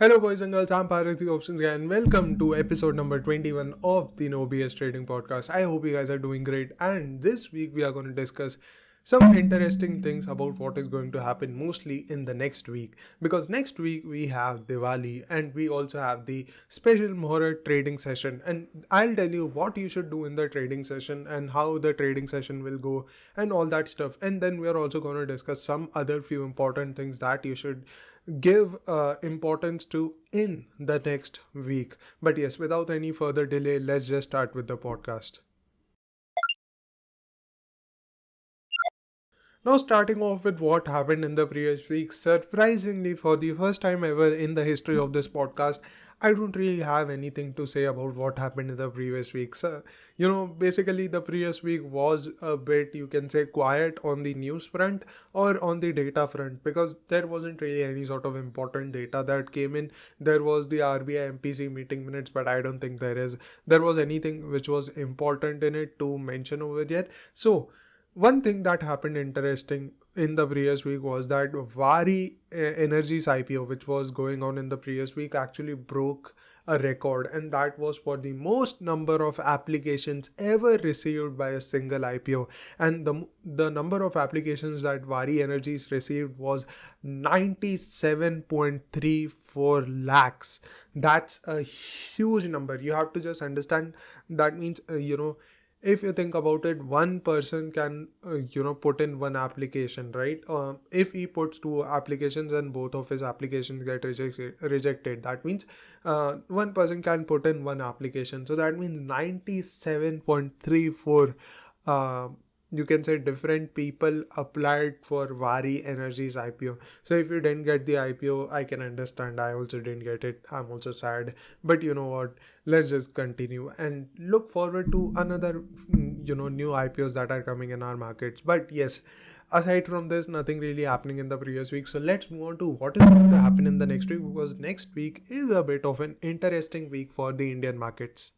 Hello boys and girls, I'm Paris the Options Guy and welcome to episode number 21 of the No BS Trading Podcast. I hope you guys are doing great, and this week we are going to discuss some interesting things about what is going to happen mostly in the next week, because next week we have Diwali and we also have the special Muhurat trading session, and I'll tell you what you should do in the trading session and how the trading session will go and all that stuff. And then we are also going to discuss some other few important things that you should give importance to in the next week. But yes, without any further delay, let's just start with the podcast. Now, starting off with what happened in the previous week, surprisingly, for the first time ever in the history of this podcast, I don't really have anything to say about what happened in the previous week. So, basically, the previous week was a bit, you can say, quiet on the news front or on the data front, because there wasn't really any sort of important data that came in. There was the RBI MPC meeting minutes, but I don't think there was anything which was important in it to mention over yet. So, one thing that happened interesting in the previous week was that Vari Energy's IPO, which was going on in the previous week, actually broke a record, and that was for the most number of applications ever received by a single IPO. And the number of applications that Vari Energies received was 97.34 lakhs. That's a huge number. You have to just understand that means if you think about it, one person can put in one application, right? If he puts two applications and both of his applications get rejected, that means one person can put in one application, so that means 97.34 you can say different people applied for Vari Energy's IPO. So if you didn't get the IPO, I can understand. I also didn't get it. I'm also sad. But you know what? Let's just continue and look forward to another, new IPOs that are coming in our markets. But yes, aside from this, nothing really happening in the previous week. So let's move on to what is going to happen in the next week, because next week is a bit of an interesting week for the Indian markets.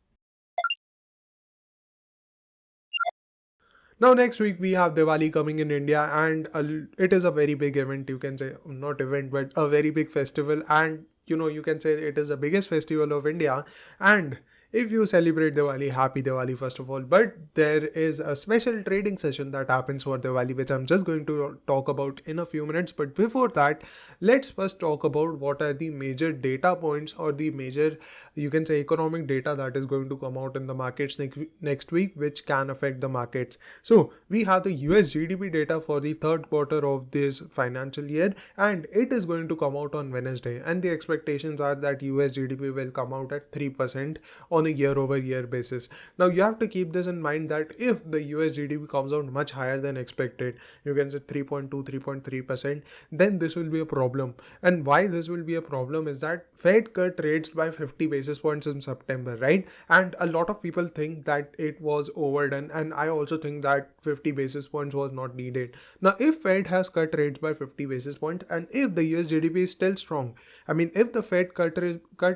Now, next week we have Diwali coming in India, and it is a very big event. You can say not event, but a very big festival, and you can say it is the biggest festival of India. And if you celebrate Diwali, happy Diwali first of all. But there is a special trading session that happens for Diwali, which I'm just going to talk about in a few minutes. But before that, let's first talk about what are the major data points or the major, you can say, economic data that is going to come out in the markets next week, which can affect the markets. So we have the US GDP data for the third quarter of this financial year, and it is going to come out on Wednesday. And the expectations are that US GDP will come out at 3% on a year-over-year basis. Now you have to keep this in mind that if the US GDP comes out much higher than expected, you can say 3.2, 3.3%, then this will be a problem. And why this will be a problem is that Fed cut rates by 50 basis points in September, right? And a lot of people think that it was overdone, and I also think that 50 basis points was not needed. Now, if Fed has cut rates by 50 basis points and if the US GDP is still strong, I mean, if the Fed cut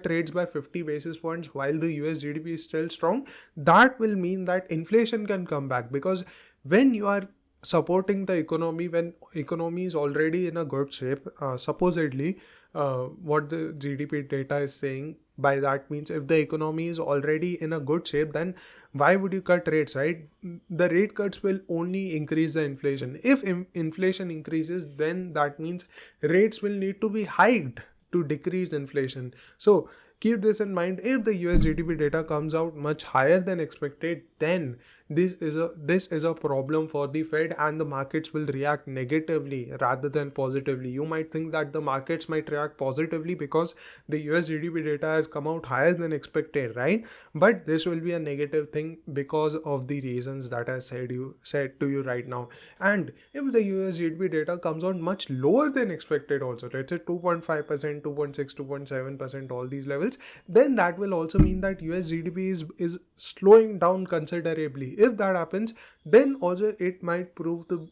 rates by 50 basis points while the US GDP is still strong, that will mean that inflation can come back, because when you are supporting the economy, when economy is already in a good shape, supposedly what the GDP data is saying by that means if the economy is already in a good shape, then why would you cut rates, right? The rate cuts will only increase the inflation. If inflation increases, then that means rates will need to be hiked to decrease inflation. So keep this in mind. If the US GDP data comes out much higher than expected, then this is a problem for the Fed, and the markets will react negatively rather than positively. You might think that the markets might react positively because the US GDP data has come out higher than expected, right? But this will be a negative thing because of the reasons that I said to you right now. And if the US GDP data comes out much lower than expected also, let's say 2.5%, 2.6, 2.7%, all these levels, then that will also mean that US GDP is slowing down considerably. If that happens, then also it might prove to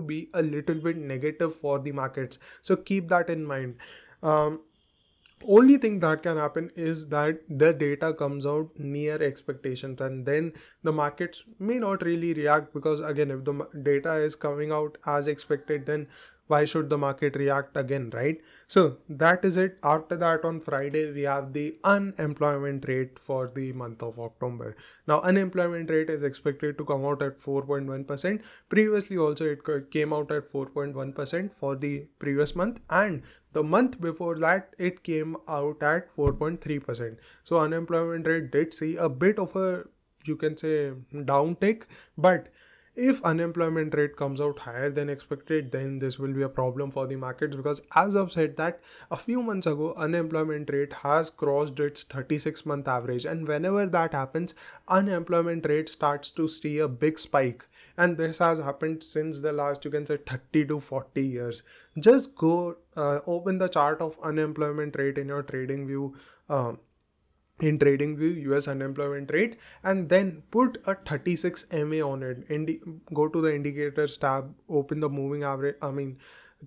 be a little bit negative for the markets. So keep that in mind. Only thing that can happen is that the data comes out near expectations, and then the markets may not really react, because again, if the data is coming out as expected, then why should the market react again, right? So that is it. After that, on Friday, we have the unemployment rate for the month of October. Now, unemployment rate is expected to come out at 4.1%. Previously, also it came out at 4.1% for the previous month, and the month before that, it came out at 4.3%. So, unemployment rate did see a bit of a, you can say, downtick, but if unemployment rate comes out higher than expected, then this will be a problem for the markets, because as I've said that a few months ago, unemployment rate has crossed its 36-month average, and whenever that happens, unemployment rate starts to see a big spike, and this has happened since the last, you can say, 30 to 40 years. Just go open the chart of unemployment rate in your trading view, in TradingView US unemployment rate, and then put a 36 MA on it. Go to the indicators tab, open the moving average,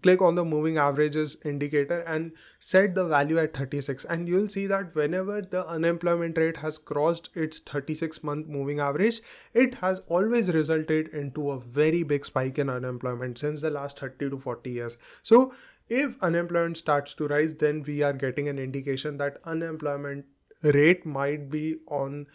click on the moving averages indicator and set the value at 36, and you'll see that whenever the unemployment rate has crossed its 36-month moving average, it has always resulted into a very big spike in unemployment since the last 30 to 40 years. So if unemployment starts to rise, then we are getting an indication that unemployment rate might be on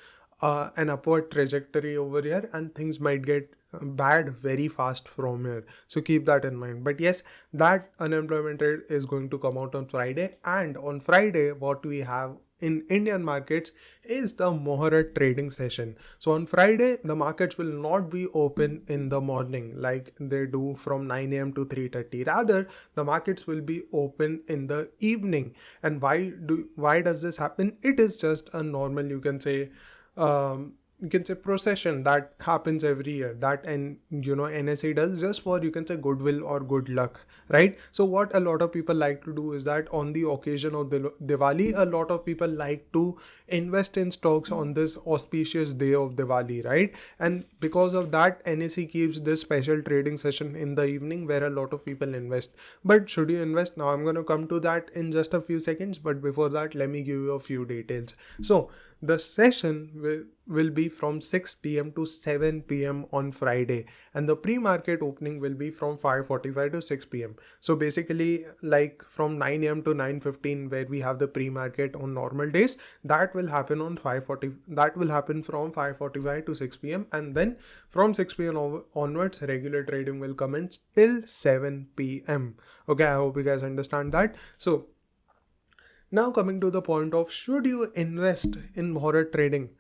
an upward trajectory over here, and things might get bad very fast from here. So keep that in mind. But yes, that unemployment rate is going to come out on Friday, and on Friday what we have in Indian markets is the Muhurat trading session. So on Friday, the markets will not be open in the morning like they do from 9 a.m. to 3:30. Rather, the markets will be open in the evening. And why does this happen? It is just a normal, you can say procession that happens every year, that, and NSE does just for, you can say, goodwill or good luck, right? So what a lot of people like to do is that on the occasion of the Diwali, a lot of people like to invest in stocks on this auspicious day of Diwali, right? And because of that, NSE keeps this special trading session in the evening where a lot of people invest. But should you invest? Now I'm going to come to that in just a few seconds, but before that, let me give you a few details. So the session will be from 6 p.m. to 7 p.m. on Friday, and the pre-market opening will be from 5:45 to 6 p.m. So basically, like from 9 a.m. to 9:15, where we have the pre-market on normal days, that will happen on 5:40. That will happen from 5:45 to 6 p.m. and then from 6 p.m. onwards, regular trading will commence till 7 p.m. Okay, I hope you guys understand that. So now coming to the point of, should you invest in Muhurat trading?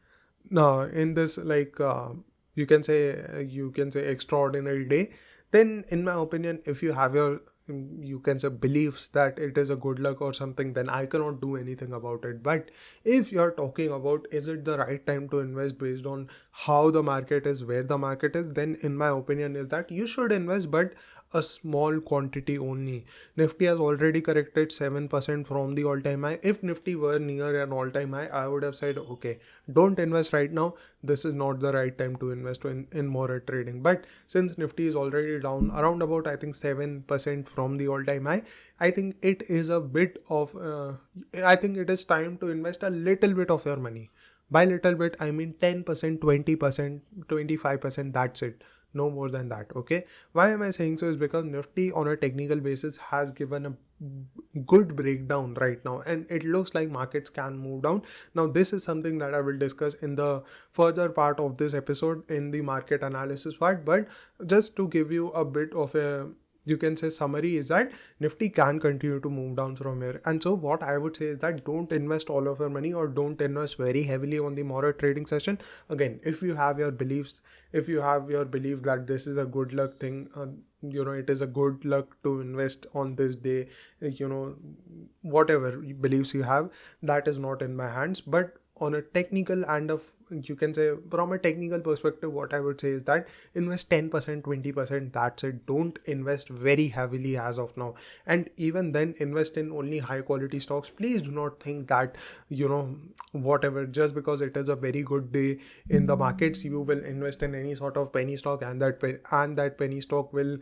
In this, you can say extraordinary day, then in my opinion, if you have your, you can say, beliefs that it is a good luck or something, then I cannot do anything about it. But if you're talking about, is it the right time to invest based on how the market is, where the market is, then in my opinion is that you should invest, but a small quantity only. Nifty has already corrected 7% from the all-time high. If Nifty were near an all-time high, I would have said, okay, don't invest right now. This is not the right time to invest in Muhurat trading. But since Nifty is already down around about, I think, 7% from the all-time high, I think it is a bit of, I think it is time to invest a little bit of your money. By little bit, I mean 10%, 20%, 25%, that's it. No more than that, okay? Why am I saying so is because Nifty on a technical basis has given a good breakdown right now, and it looks like markets can move down. Now this is something that I will discuss in the further part of this episode in the market analysis part, but just to give you a bit of a, you can say, summary, is that Nifty can continue to move down from here. And so what I would say is that don't invest all of your money, or don't invest very heavily on the Muhurat trading session. Again, if you have your beliefs, if you have your belief that this is a good luck thing, it is a good luck to invest on this day, whatever beliefs you have, that is not in my hands. But on a technical and you can say, from a technical perspective, what I would say is that invest 10%, 20%, that's it. Don't invest very heavily as of now. And even then, invest in only high quality stocks. Please do not think that, whatever, just because it is a very good day in the markets, you will invest in any sort of penny stock, and that penny stock will,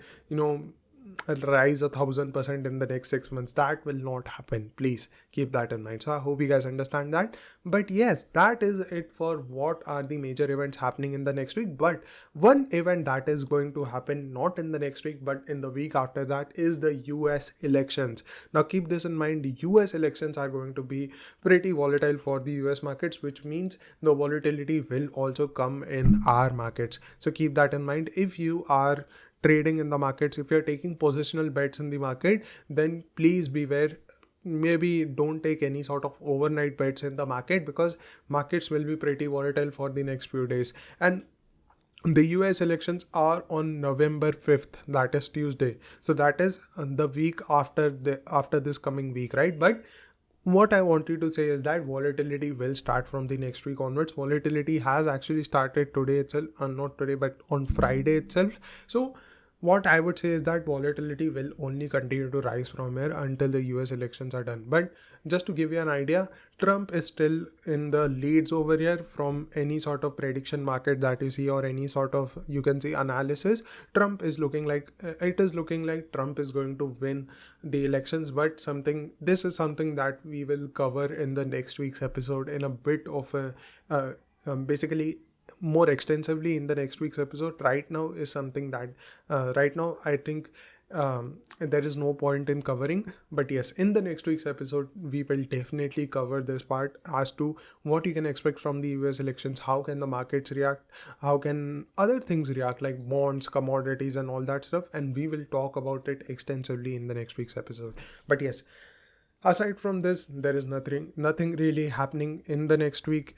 rise 1,000% in the next 6 months. That will not happen. Please keep that in mind. So I hope you guys understand that. But yes, that is it for what are the major events happening in the next week. But one event that is going to happen not in the next week but in the week after that is the US elections. Now keep this in mind. The US elections are going to be pretty volatile for the US markets, which means the volatility will also come in our markets. So keep that in mind. If you are trading in the markets, if you're taking positional bets in the market, then please beware. Maybe don't take any sort of overnight bets in the market, because markets will be pretty volatile for the next few days. And the US elections are on November 5th, that is Tuesday. So that is the week after this coming week, right? But what I want you to say is that volatility will start from the next week onwards. Volatility has actually started today itself, not today, but on Friday itself. So what I would say is that volatility will only continue to rise from here until the US elections are done. But just to give you an idea, Trump is still in the leads over here from any sort of prediction market that you see, or any sort of, you can see, analysis. It is looking like Trump is going to win the elections. But this is something that we will cover in the next week's episode in a bit of a basically more extensively in the next week's episode. Right now is something that right now I think there is no point in covering. But yes, in the next week's episode we will definitely cover this part as to what you can expect from the US elections, how can the markets react, how can other things react like bonds, commodities and all that stuff, and we will talk about it extensively in the next week's episode. But yes, aside from this, there is nothing really happening in the next week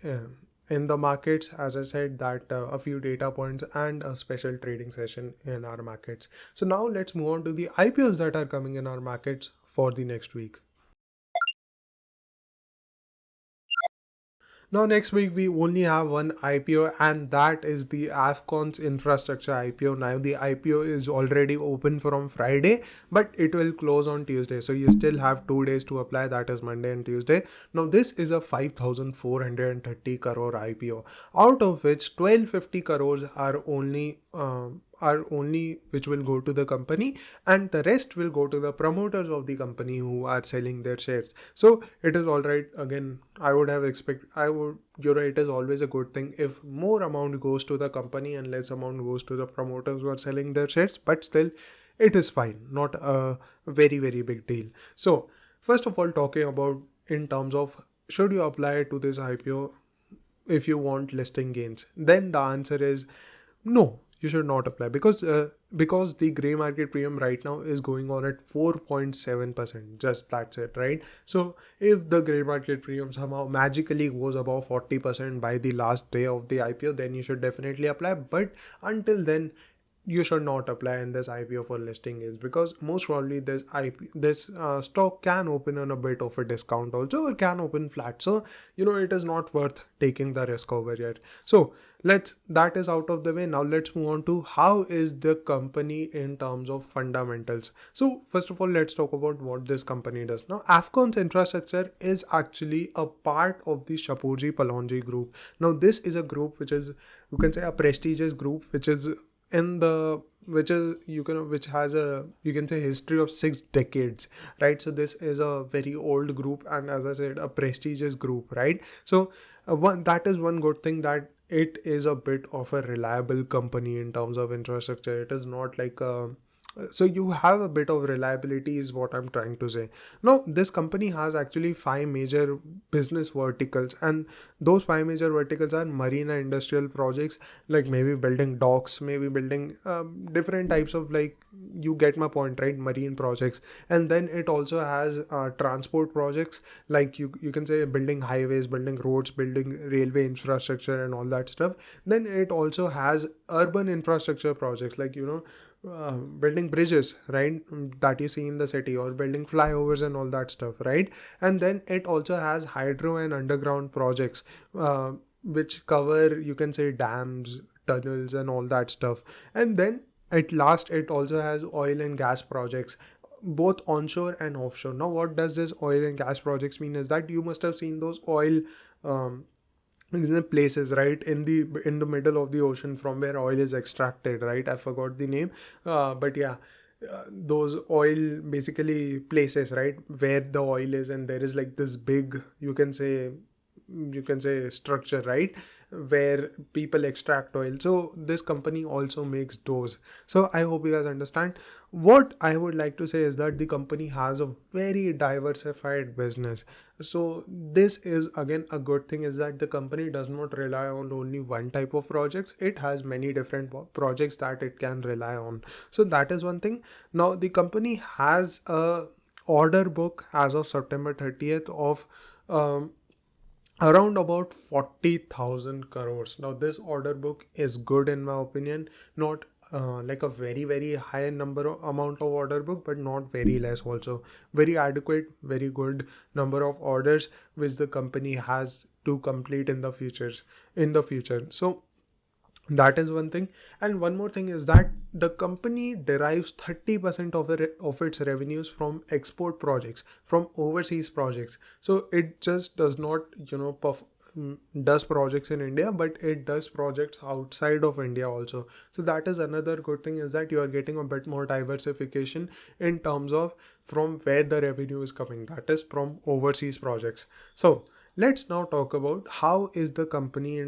in the markets. As I said, that a few data points and a special trading session in our markets. So now let's move on to the IPOs that are coming in our markets for the next week. Now next week we only have one IPO, and that is the afcons infrastructure IPO. Now the IPO is already open from Friday, but it will close on Tuesday. So you still have 2 days to apply, that is Monday and Tuesday. Now this is a 5,430 crore IPO, out of which 1,250 crores are only which will go to the company, and the rest will go to the promoters of the company who are selling their shares. So it is all right. Again, it is always a good thing if more amount goes to the company and less amount goes to the promoters who are selling their shares, but still it is fine, not a very very big deal. So first of all, talking about in terms of should you apply to this IPO if you want listing gains, then the answer is no, you should not apply, because the gray market premium right now is going on at 4.7%. Just that's it, right? So if the gray market premium somehow magically goes above 40% by the last day of the IPO, then you should definitely apply. But until then, you should not apply in this IPO for listing gains, because most probably this stock can open on a bit of a discount also, or can open flat. So it is not worth taking the risk over here. So that is out of the way. Now let's move on to how is the company in terms of fundamentals. So first of all, let's talk about what this company does. Now afcons infrastructure is actually a part of the Shapoorji Pallonji group. Now this is a group which is, you can say, a prestigious group, which is which has a, you can say, history of 6 decades, right? So this is a very old group, and as I said, a prestigious group, right? So that is one good thing, that it is a bit of a reliable company in terms of infrastructure. It is not like so you have a bit of reliability is what I'm trying to say. Now this company has actually 5 major business verticals, and those 5 major verticals are marine and industrial projects, like maybe building docks, maybe building different types of, like, you get my point, right? Marine projects. And then it also has transport projects, like you can say building highways, building roads, building railway infrastructure and all that stuff. Then it also has urban infrastructure projects, like building bridges, right, that you see in the city, or building flyovers and all that stuff, right? And then it also has hydro and underground projects, which cover, you can say, dams, tunnels and all that stuff. And then at last it also has oil and gas projects, both onshore and offshore. Now what does this oil and gas projects mean is that you must have seen those oil in the places, right, in the middle of the ocean from where oil is extracted, right? I forgot the name, but yeah, those oil basically places, right, where the oil is, and there is like this big, you can say structure, right, where people extract oil. So this company also makes those. So I hope you guys understand. What I would like to say is that the company has a very diversified business. So this is again a good thing, is that the company does not rely on only one type of projects. It has many different projects that it can rely on. So that is one thing. Now the company has a order book as of September 30th of um, around about 40,000 crores. Now this order book is good in my opinion, not like a very very high number of amount of order book, but not very less also. Very adequate, very good number of orders which the company has to complete in the future. So that is one thing. And one more thing is that the company derives 30% of its revenues from export projects, from overseas projects. So it just does not, does projects in India, but it does projects outside of India also. So that is another good thing, is that you are getting a bit more diversification in terms of from where the revenue is coming, that is from overseas projects. So let's now talk about how has the company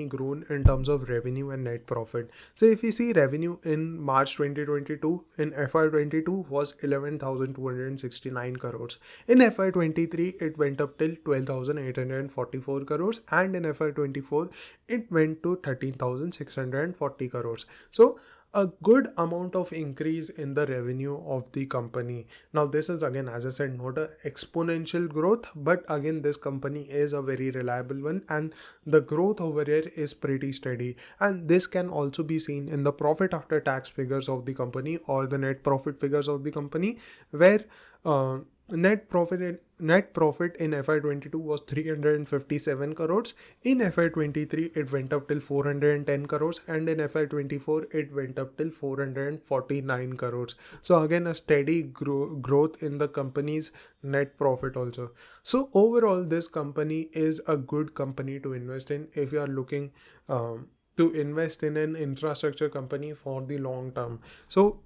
grown in terms of revenue and net profit. So if you see revenue in March 2022, in FY22 was 11,269 crores. In FY23 it went up till 12,844 crores, and in FY24 it went to 13,640 crores. So a good amount of increase in the revenue of the company. Now this is again, as I said, not a exponential growth, but again this company is a very reliable one, and the growth over here is pretty steady. And this can also be seen in the profit after tax figures of the company, or the net profit figures of the company, where uh, net profit in FY22 was 357 crores. In FY23 it went up till 410 crores, and in FY24 it went up till 449 crores. So again a steady growth in the company's net profit also. So overall this company is a good company to invest in if you are looking to invest in an infrastructure company for the long term. So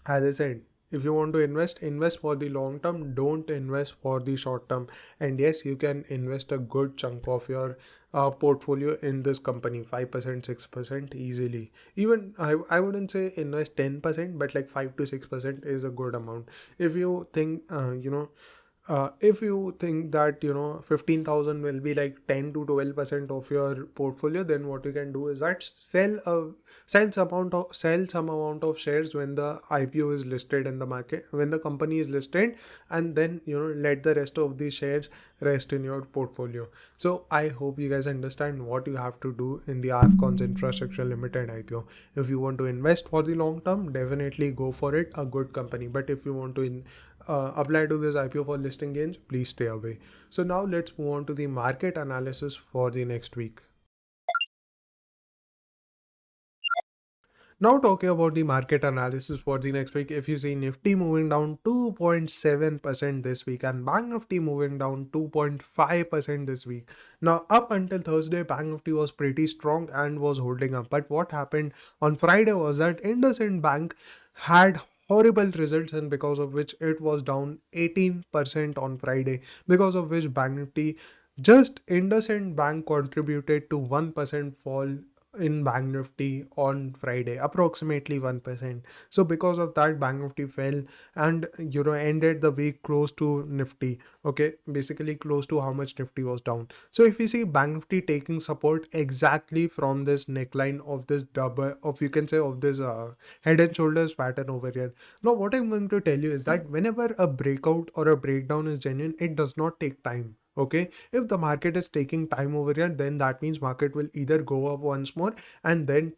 as I said, if you want to invest for the long term, don't invest for the short term. And yes, you can invest a good chunk of your portfolio in this company, 5%, 6% easily. Even I wouldn't say invest 10%, but like 5 to 6% is a good amount. If you think, if you think that 15,000 will be like 10 to 12% of your portfolio, then what you can do is that sell some amount of shares when the IPO is listed in the market, when the company is listed, and then let the rest of the shares rest in your portfolio. So I hope you guys understand what you have to do in the afcons infrastructure limited IPO. If you want to invest for the long term, definitely go for it, a good company. But if you want to apply to this IPO for listing gains, please stay away. So now let's move on to the market analysis for the next week. Now talking about the market analysis for the next week, if you see Nifty moving down 2.7% this week, and Bank Nifty moving down 2.5% this week. Now up until Thursday, Bank Nifty was pretty strong and was holding up. But what happened on Friday was that IndusInd Bank had horrible results, and because of which it was down 18% on Friday, because of which Bank Nifty, just IndusInd Bank contributed to 1% fall in Bank Nifty on Friday, approximately 1%. So because of that, Bank Nifty fell, and ended the week close to Nifty. Okay, basically close to how much Nifty was down. So if you see Bank Nifty taking support exactly from this neckline of this double of, you can say, of this head and shoulders pattern over here. Now what I'm going to tell you is that whenever a breakout or a breakdown is genuine, it does not take time. Okay, if the market is taking time over here, then that means market will either go up once more and then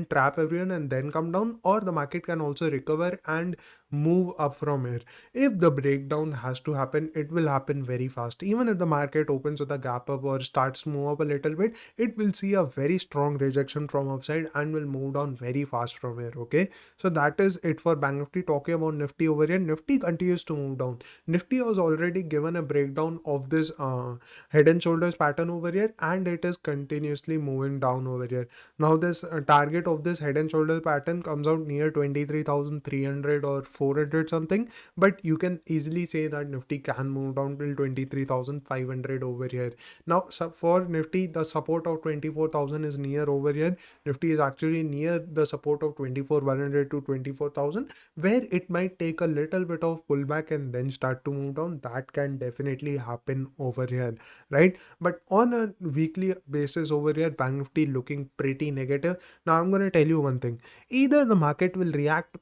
trap everyone and then come down, or the market can also recover and move up from here. If the breakdown has to happen, it will happen very fast. Even if the market opens with a gap up or starts to move up a little bit, it will see a very strong rejection from upside and will move down very fast from here. Okay, so that is it for bank nifty. Talking about nifty over here, nifty continues to move down. Nifty was already given a breakdown of this head and shoulders pattern over here, and it is continuously moving down over here. Now this target of this head and shoulders pattern comes out near 23,300 or 400 something, but you can easily say that nifty can move down till 23,500 over here. Now for nifty, the support of 24,000 is near over here. Nifty is actually near the support of 24,100 to 24,000, where it might take a little bit of pullback and then start to move down. That can definitely happen over here, right? But on a weekly basis over here, bank nifty looking pretty negative. Now I'm going to tell you one thing: either the market will react,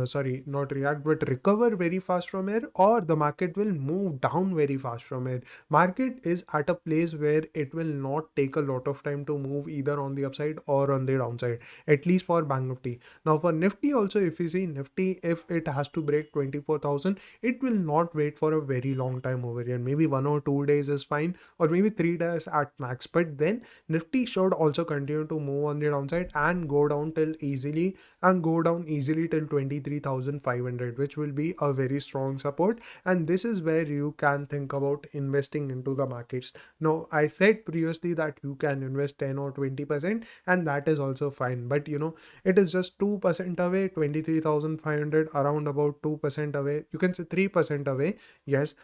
sorry, not react, but recover very fast from here, or the market will move down very fast from here. Market is at a place where it will not take a lot of time to move either on the upside or on the downside, at least for bank nifty. Now for nifty also, if you see nifty, if it has to break 24,000, it will not wait for a very long time over here. Maybe 1 or 2 days is fine, or maybe 3 days at max. But then nifty should also continue to move on the downside and go down easily till 23,500, which will be a very strong support. And this is where you can think about investing into the markets. Now I said previously that you can invest 10 or 20%, and that is also fine, but it is just 2% away. 23,500, around about 2% away, you can say 3% away. Yes.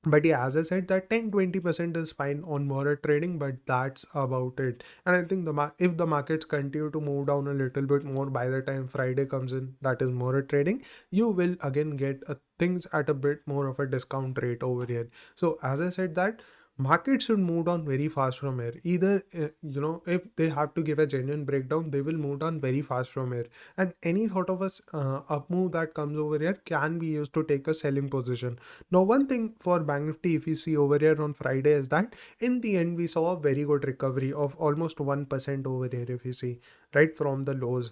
But yeah, as I said, that 10-20% is fine on Muhurat Trading, but that's about it. And I think if the markets continue to move down a little bit more by the time Friday comes in, that is Muhurat Trading, you will again get things at a bit more of a discount rate over here. So as I said, that markets should move down very fast from here. Either if they have to give a genuine breakdown, they will move down very fast from here, and any sort of a up move that comes over here can be used to take a selling position. Now one thing for bank nifty, if you see over here on Friday, is that in the end we saw a very good recovery of almost 1% over here, if you see, right from the lows.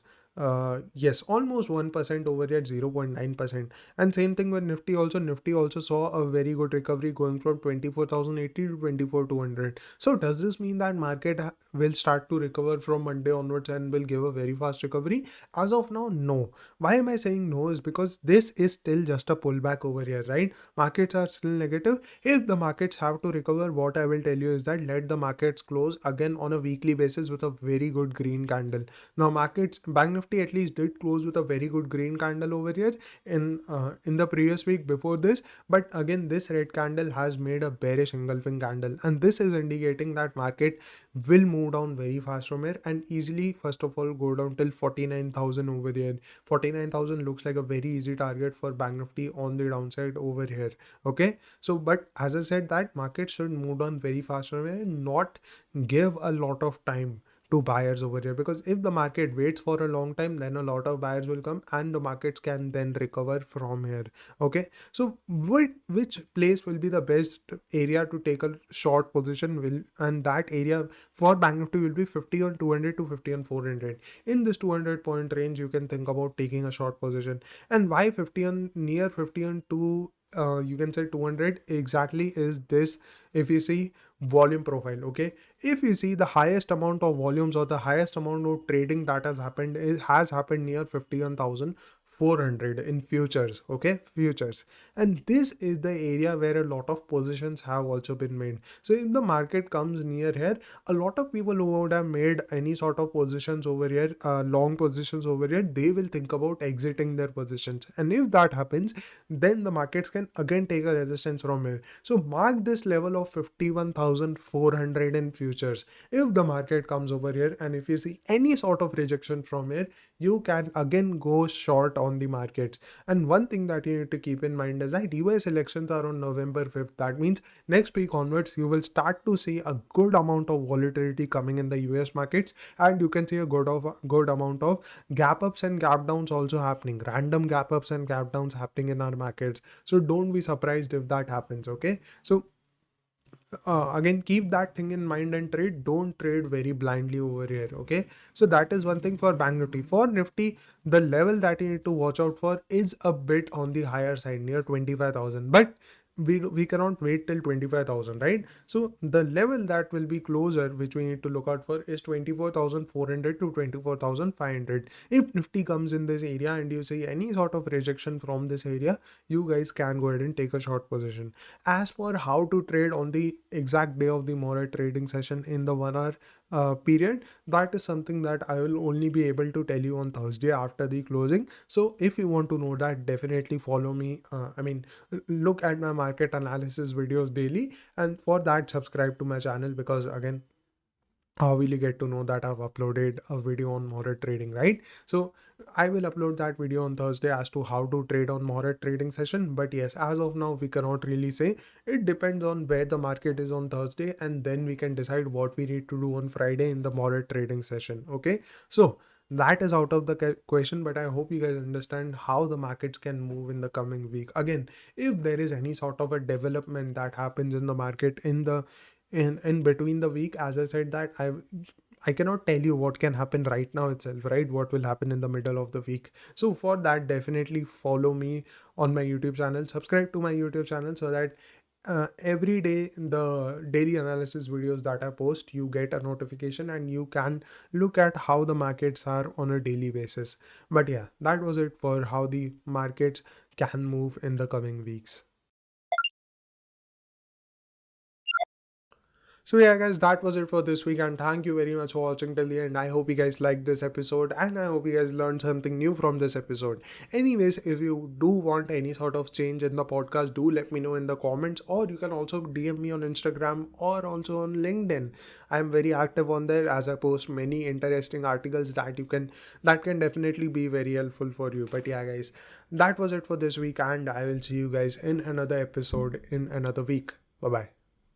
Yes, almost 1% over here, 0.9%. And same thing with nifty also. Nifty also saw a very good recovery, going from 24,080 to 24,200. So does this mean that market will start to recover from Monday onwards and will give a very fast recovery? As of now, no. Why am I saying no? Is because this is still just a pullback over here, right? Markets are still negative. If the markets have to recover, what I will tell you is that let the markets close again on a weekly basis with a very good green candle. Now markets, bank nifty at least did close with a very good green candle over here in the previous week before this, but again this red candle has made a bearish engulfing candle, and this is indicating that market will move down very fast from here and easily first of all go down till 49,000 over here. 49,000 looks like a very easy target for bank nifty on the downside over here. Okay, so but as I said, that market should move down very fast from here and not give a lot of time to buyers over here, because if the market waits for a long time, then a lot of buyers will come and the markets can then recover from here. Okay, so which place will be the best area to take a short position will, and that area for bank nifty will be 50 on 200 to 50 on 400. In this 200 point range, you can think about taking a short position. And why 50 on near 50 on 2, you can say 200 exactly, is this. If you see volume profile, okay, if you see the highest amount of volumes or the highest amount of trading that has happened, it has happened near 51,400 in futures. Okay, futures, and this is the area where a lot of positions have also been made. So if the market comes near here, a lot of people who would have made any sort of positions over here, long positions over here, they will think about exiting their positions, and if that happens, then the markets can again take a resistance from here. So mark this level of 51,400 in futures. If the market comes over here and if you see any sort of rejection from here, you can again go short on the markets. And one thing that you need to keep in mind is that US elections are on November 5th. That means next week onwards, you will start to see a good amount of volatility coming in the US markets, and you can see a good amount of gap ups and gap downs also happening, random gap ups and gap downs happening in our markets. So don't be surprised if that happens. Okay, so again, keep that thing in mind and trade. Don't trade very blindly over here. Okay, so that is one thing for bank nifty. For nifty, the level that you need to watch out for is a bit on the higher side, near 25,000, but we cannot wait till 25,000, right? So the level that will be closer, which we need to look out for, is 24,400 to 24,500. If nifty comes in this area and you see any sort of rejection from this area, you guys can go ahead and take a short position. As for how to trade on the exact day of the Muhurat trading session in the 1 hour period, that is something that I will only be able to tell you on Thursday after the closing. So if you want to know that, definitely follow me. Look at my market analysis videos daily, and for that, subscribe to my channel, because again, how will you get to know that I've uploaded a video on Muhurat trading, right? So I will upload that video on Thursday as to how to trade on Muhurat trading session. But yes, as of now, we cannot really say. It depends on where the market is on Thursday, and then we can decide what we need to do on Friday in the Muhurat trading session. Okay, so that is out of the question, but I hope you guys understand how the markets can move in the coming week. Again, if there is any sort of a development that happens in the market in between the week, as I said, that I cannot tell you what can happen right now itself, right? What will happen in the middle of the week. So for that, definitely follow me on my YouTube channel, subscribe to my YouTube channel, so that every day the daily analysis videos that I post, you get a notification and you can look at how the markets are on a daily basis. But yeah, that was it for how the markets can move in the coming weeks. So yeah guys, that was it for this week, and thank you very much for watching till the end. I hope you guys liked this episode, and I hope you guys learned something new from this episode. Anyways, if you do want any sort of change in the podcast, do let me know in the comments, or you can also DM me on Instagram or also on LinkedIn. I'm very active on there, as I post many interesting articles that can definitely be very helpful for you. But yeah guys, that was it for this week, and I will see you guys in another episode in another week. Bye bye.